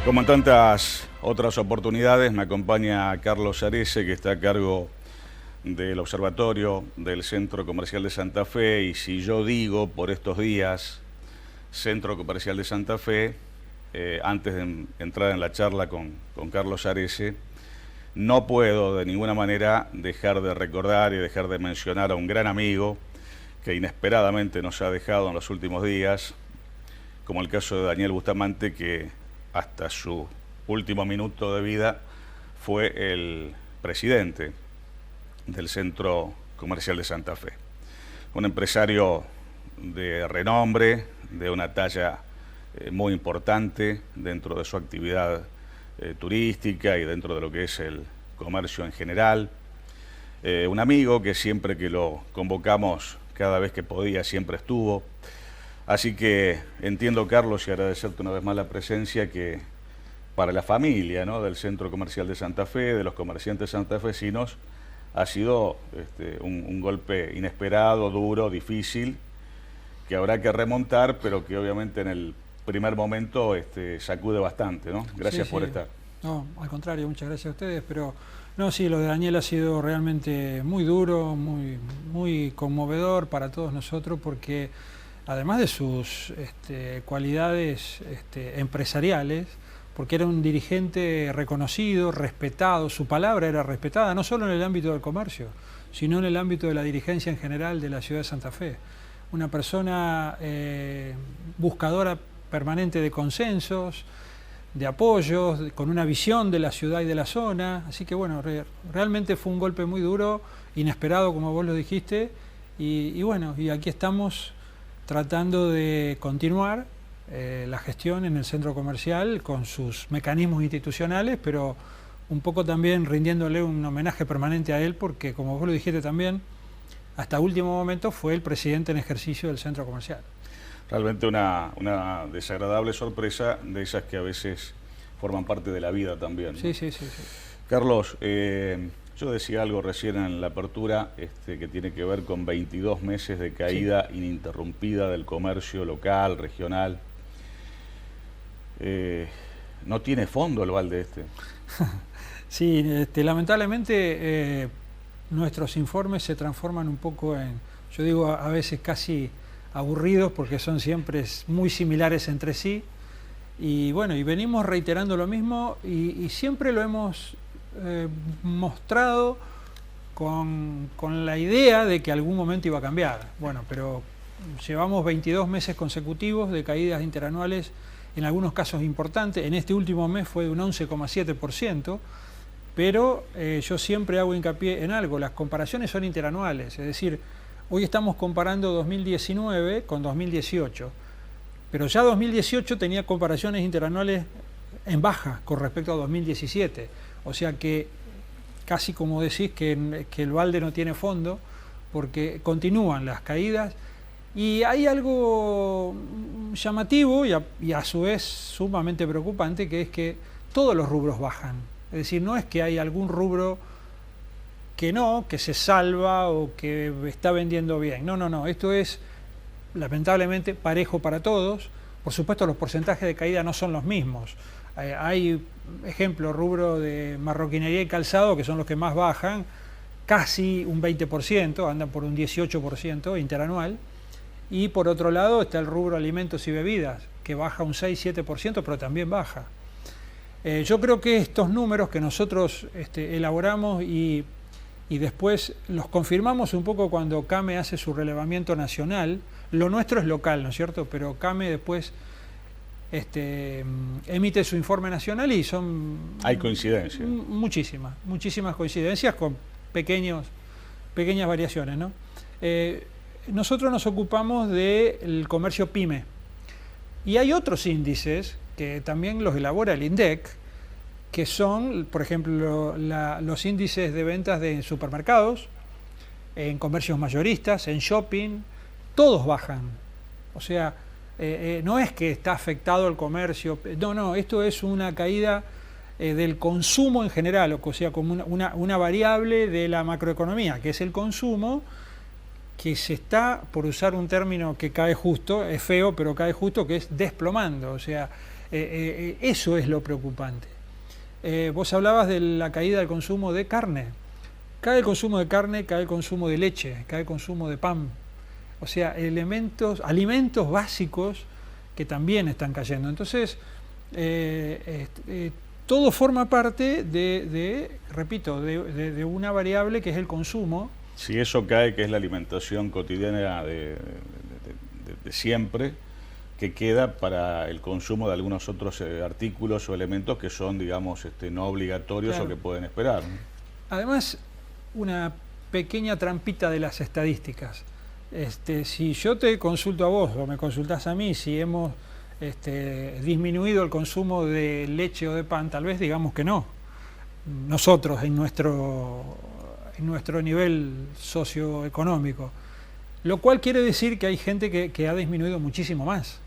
Como en tantas otras oportunidades, me acompaña Carlos Arese, que está a cargo del observatorio del Centro Comercial de Santa Fe. Y si yo digo por estos días Centro Comercial de Santa Fe, antes de entrar en la charla con Carlos Arese, no puedo de ninguna manera dejar de recordar y dejar de mencionar a un gran amigo que inesperadamente nos ha dejado en los últimos días, como el caso de Daniel Bustamante, que hasta su último minuto de vida fue el presidente del Centro Comercial de Santa Fe. Un empresario de renombre, de una talla muy importante dentro de su actividad turística y dentro de lo que es el comercio en general. Un amigo que siempre que lo convocamos, cada vez que podía, siempre estuvo. Así que entiendo, Carlos, y agradecerte una vez más la presencia, que para la familia, ¿no?, del Centro Comercial de Santa Fe, de los comerciantes santafesinos, ha sido un golpe inesperado, duro, difícil, que habrá que remontar, pero que obviamente en el primer momento sacude bastante, ¿no? Gracias por estar. No, al contrario, muchas gracias a ustedes, pero no, sí, lo de Daniel ha sido realmente muy duro, muy conmovedor para todos nosotros, porque además de sus cualidades empresariales, porque era un dirigente reconocido, respetado, su palabra era respetada, no solo en el ámbito del comercio, sino en el ámbito de la dirigencia en general de la ciudad de Santa Fe. Una persona buscadora permanente de consensos, de apoyos, con una visión de la ciudad y de la zona. Así que bueno, realmente fue un golpe muy duro, inesperado, como vos lo dijiste, y bueno, y aquí estamos tratando de continuar la gestión en el centro comercial con sus mecanismos institucionales, pero un poco también rindiéndole un homenaje permanente a él, porque como vos lo dijiste también, hasta último momento fue el presidente en ejercicio del centro comercial. Realmente una desagradable sorpresa, de esas que a veces forman parte de la vida también, ¿no? Sí. Carlos, yo decía algo recién en la apertura que tiene que ver con 22 meses de caída ininterrumpida del comercio local, regional. ¿No tiene fondo el balde este? Sí, lamentablemente nuestros informes se transforman un poco en, yo digo a veces casi aburridos, porque son siempre muy similares entre sí. Y bueno, y venimos reiterando lo mismo y siempre lo hemos mostrado con la idea de que algún momento iba a cambiar. Bueno, pero llevamos 22 meses consecutivos de caídas interanuales, en algunos casos importantes. En este último mes fue de un 11,7%, pero yo siempre hago hincapié en algo: las comparaciones son interanuales, es decir, hoy estamos comparando 2019 con 2018, pero ya 2018 tenía comparaciones interanuales en baja con respecto a 2017. O sea que casi como decís que el balde no tiene fondo, porque continúan las caídas. Y hay algo llamativo y a su vez sumamente preocupante, que es que todos los rubros bajan. Es decir, no es que hay algún rubro que se salva o que está vendiendo bien. No. Esto es lamentablemente parejo para todos. Por supuesto, los porcentajes de caída no son los mismos. Hay, ejemplo, rubro de marroquinería y calzado, que son los que más bajan, casi un 20%, andan por un 18% interanual. Y por otro lado está el rubro alimentos y bebidas, que baja un 6-7%, pero también baja. Yo creo que estos números que nosotros elaboramos y después los confirmamos un poco cuando CAME hace su relevamiento nacional. Lo nuestro es local, ¿no es cierto? Pero CAME después emite su informe nacional y son... Hay coincidencias. Muchísimas coincidencias con pequeñas variaciones, ¿no? Nosotros nos ocupamos del comercio PYME. Y hay otros índices que también los elabora el INDEC, que son, por ejemplo, los índices de ventas de supermercados, en comercios mayoristas, en shopping, todos bajan. O sea, no es que está afectado el comercio, no, esto es una caída del consumo en general, o sea, como una variable de la macroeconomía, que es el consumo, que se está, por usar un término que cae justo, es feo, pero cae justo, que es desplomando. O sea, Eso es lo preocupante. Vos hablabas de la caída del consumo de carne. Cae el consumo de carne, cae el consumo de leche, cae el consumo de pan. O sea, alimentos básicos que también están cayendo. Entonces, todo forma parte repito, de una variable que es el consumo. Si eso cae, que es la alimentación cotidiana de siempre, que queda para el consumo de algunos otros artículos o elementos que son, digamos, no obligatorios, claro, o que pueden esperar, ¿no? Además, una pequeña trampita de las estadísticas. Si yo te consulto a vos o me consultás a mí si hemos disminuido el consumo de leche o de pan, tal vez digamos que no. Nosotros en nuestro nivel socioeconómico. Lo cual quiere decir que hay gente que ha disminuido muchísimo más.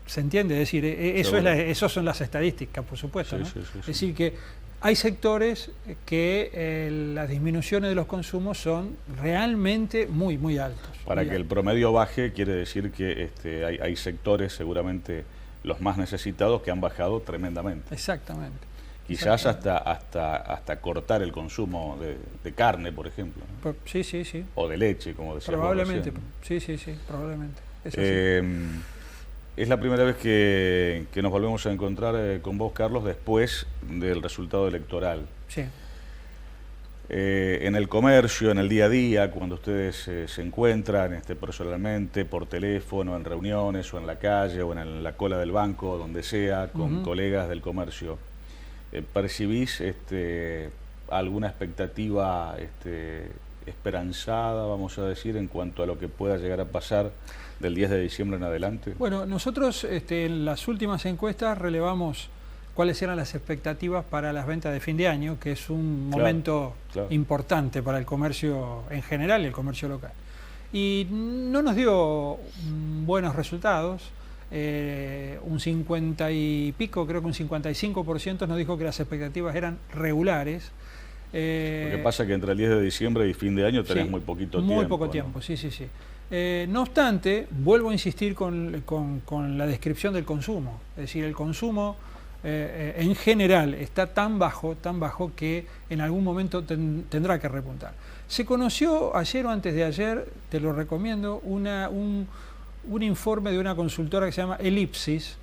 ¿Se entiende? Es decir, eso son las estadísticas, por supuesto, ¿no? Sí. Es decir, que hay sectores que las disminuciones de los consumos son realmente muy, muy altos. Para que el promedio baje, quiere decir que hay sectores, seguramente los más necesitados, que han bajado tremendamente. Exactamente. Quizás hasta cortar el consumo de carne, por ejemplo, ¿no? Sí. O de leche, como decías. Probablemente, sí, probablemente. Es la primera vez que nos volvemos a encontrar con vos, Carlos, después del resultado electoral. Sí. En el comercio, en el día a día, cuando ustedes se encuentran personalmente, por teléfono, en reuniones, o en la calle, o en la cola del banco, donde sea, con colegas del comercio, ¿percibís alguna expectativa esperanzada, vamos a decir, en cuanto a lo que pueda llegar a pasar del 10 de diciembre en adelante? Bueno, nosotros en las últimas encuestas relevamos cuáles eran las expectativas para las ventas de fin de año, que es un momento importante para el comercio en general y el comercio local. Y no nos dio buenos resultados. Un 50 y pico, creo que un 55% nos dijo que las expectativas eran regulares. Lo que pasa es que entre el 10 de diciembre y fin de año tenés muy poquito tiempo. Muy poco tiempo, sí. No obstante, vuelvo a insistir con la descripción del consumo. Es decir, el consumo en general está tan bajo que en algún momento tendrá que repuntar. Se conoció ayer o antes de ayer, te lo recomiendo, un informe de una consultora que se llama Elipsis,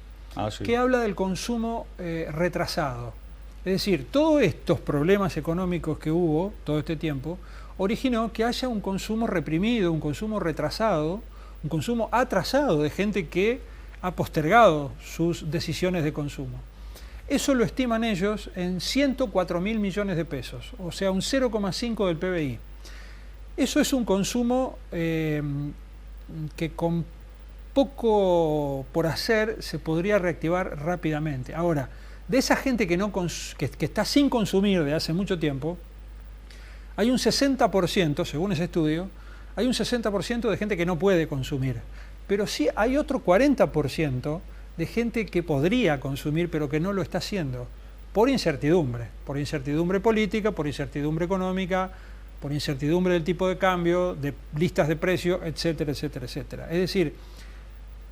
que habla del consumo retrasado. Es decir, todos estos problemas económicos que hubo todo este tiempo originó que haya un consumo reprimido, un consumo retrasado, un consumo atrasado de gente que ha postergado sus decisiones de consumo. Eso lo estiman ellos en 104.000 millones de pesos, o sea, un 0,5 del PBI. Eso es un consumo que con poco por hacer se podría reactivar rápidamente. Ahora, de esa gente que está sin consumir de hace mucho tiempo, hay un 60%, según ese estudio, hay un 60% de gente que no puede consumir. Pero sí hay otro 40% de gente que podría consumir, pero que no lo está haciendo, por incertidumbre política, por incertidumbre económica, por incertidumbre del tipo de cambio, de listas de precios, etcétera, etcétera, etcétera. Es decir,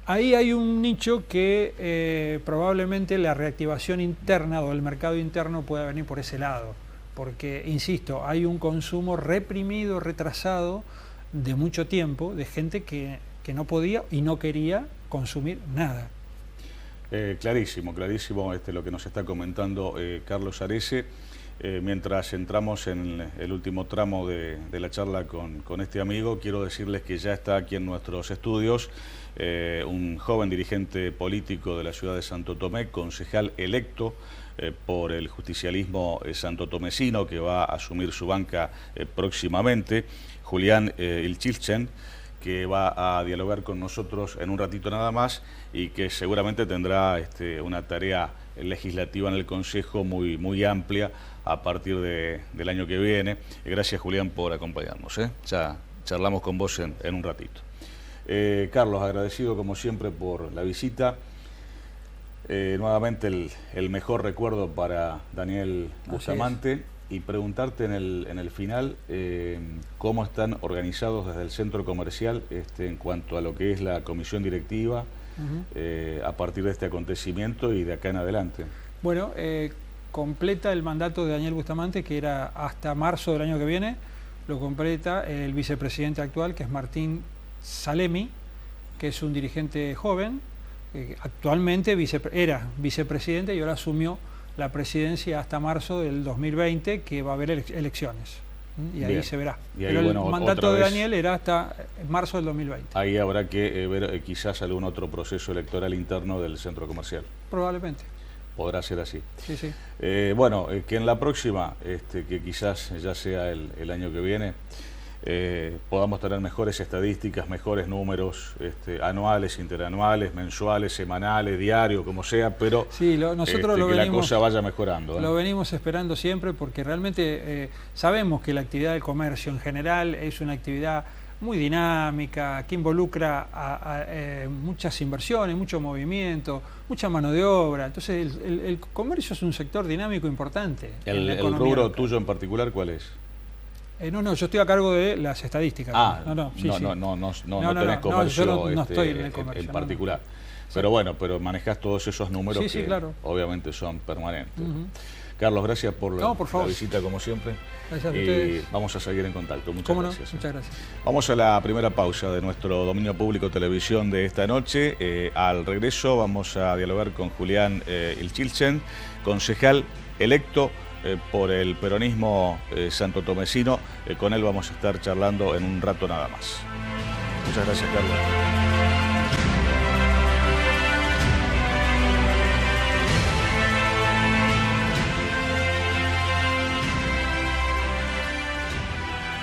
ahí hay un nicho que probablemente la reactivación interna o el mercado interno pueda venir por ese lado, porque, insisto, hay un consumo reprimido, retrasado de mucho tiempo, de gente que no podía y no quería consumir nada. Clarísimo lo que nos está comentando Carlos Arese. Mientras entramos en el último tramo de la charla con este amigo, quiero decirles que ya está aquí en nuestros estudios un joven dirigente político de la ciudad de Santo Tomé, concejal electo por el justicialismo santotomecino, que va a asumir su banca próximamente, Julián Ilchilchen, que va a dialogar con nosotros en un ratito nada más y que seguramente tendrá una tarea legislativa en el Consejo muy amplia a partir del año que viene. Gracias, Julián, por acompañarnos. Ya charlamos con vos en un ratito. Carlos, agradecido como siempre por la visita. Nuevamente el mejor recuerdo para Daniel Bustamante, y preguntarte en el final cómo están organizados desde el centro comercial en cuanto a lo que es la comisión directiva a partir de este acontecimiento y de acá en adelante? Bueno, completa el mandato de Daniel Bustamante, que era hasta marzo del año que viene, lo completa el vicepresidente actual, que es Martín Salemi, que es un dirigente joven, actualmente era vicepresidente y ahora asumió la presidencia hasta marzo del 2020, que va a haber elecciones. Y ahí se verá. Pero el mandato de Daniel era hasta marzo del 2020. Ahí habrá que ver quizás algún otro proceso electoral interno del centro comercial. Probablemente. Podrá ser así. Sí, sí. Bueno, que en la próxima, que quizás ya sea el año que viene, podamos tener mejores estadísticas, mejores números, anuales, interanuales, mensuales, semanales, diarios, como sea, pero sí, nosotros que la cosa vaya mejorando. Lo venimos esperando siempre porque realmente sabemos que la actividad del comercio en general es una actividad muy dinámica, que involucra a muchas inversiones, mucho movimiento, mucha mano de obra. Entonces el comercio es un sector dinámico importante. ¿El rubro tuyo en particular cuál es? No, yo estoy a cargo de las estadísticas. No tenés comercio yo no estoy en el comercio, en particular. Pero bueno, pero manejás todos esos números que claro, obviamente son permanentes. Carlos, gracias por la visita como siempre. Gracias a ustedes. Y vamos a seguir en contacto. Muchas gracias. Muchas gracias. Vamos a la primera pausa de nuestro Dominio Público Televisión de esta noche. Al regreso vamos a dialogar con Julián Ilchilchen, concejal electo por el peronismo santotomecino. Con él vamos a estar charlando en un rato nada más. Muchas gracias, Carlos.